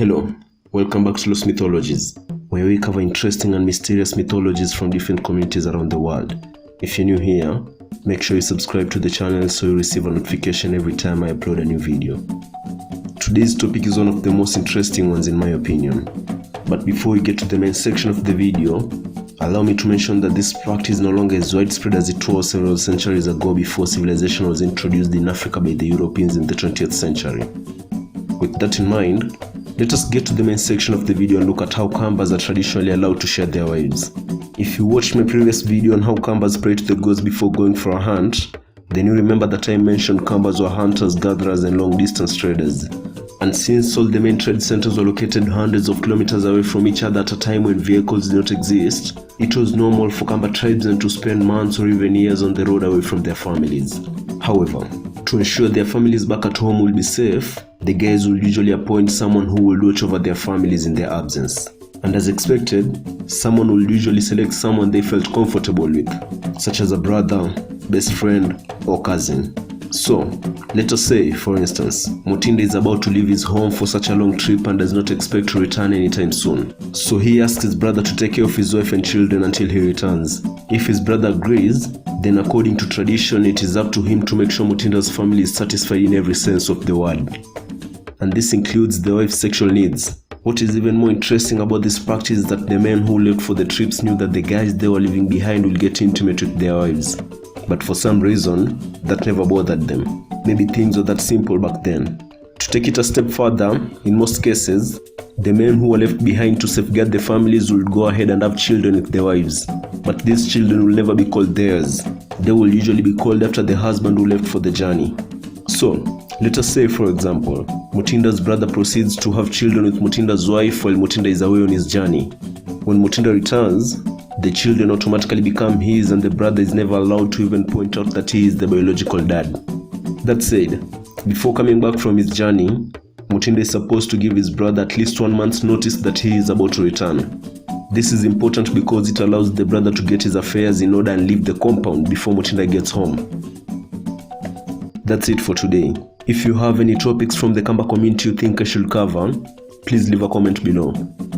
Hello, welcome back to Lost Mythologies, where we cover interesting and mysterious mythologies from different communities around the world. If you're new here, make sure you subscribe to the channel so you receive a notification every time I upload a new video. Today's topic is one of the most interesting ones in my opinion. But before we get to the main section of the video, allow me to mention that this practice is no longer as widespread as it was several centuries ago before civilization was introduced in Africa by the Europeans in the 20th century. With that in mind, let us get to the main section of the video and look at how 𝗪𝗪s are traditionally allowed to share their wives. If you watched my previous video on how 𝗪𝗪s pray to the gods before going for a hunt, then you remember that I mentioned 𝗪𝗪s were hunters, gatherers and long distance traders. And since all the main trade centers were located hundreds of kilometers away from each other at a time when vehicles did not exist, it was normal for 𝗪𝗪 tribesmen to spend months or even years on the road away from their families. However, to ensure their families back at home will be safe, the guys will usually appoint someone who will watch over their families in their absence. And as expected, someone will usually select someone they felt comfortable with, such as a brother, best friend, or cousin. So, let us say, for instance, Mutinda is about to leave his home for such a long trip and does not expect to return anytime soon. So he asks his brother to take care of his wife and children until he returns. If his brother agrees, then according to tradition, it is up to him to make sure Mutinda's family is satisfied in every sense of the word. And this includes the wife's sexual needs. What is even more interesting about this practice is that the men who left for the trips knew that the guys they were leaving behind will get intimate with their wives. But for some reason, that never bothered them. Maybe things were that simple back then. To take it a step further, in most cases, the men who were left behind to safeguard their families would go ahead and have children with their wives. But these children will never be called theirs. They will usually be called after the husband who left for the journey. So, let us say, for example, Mutinda's brother proceeds to have children with Mutinda's wife while Mutinda is away on his journey. When Mutinda returns, the children automatically become his and the brother is never allowed to even point out that he is the biological dad. That said, before coming back from his journey, Mutinda is supposed to give his brother at least 1 month's notice that he is about to return. This is important because it allows the brother to get his affairs in order and leave the compound before Mutinda gets home. That's it for today. If you have any topics from the 𝗪𝗪 community you think I should cover, please leave a comment below.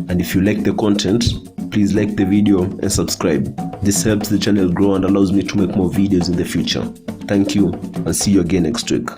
And if you like the content, please like the video and subscribe. This helps the channel grow and allows me to make more videos in the future. Thank you and see you again next week.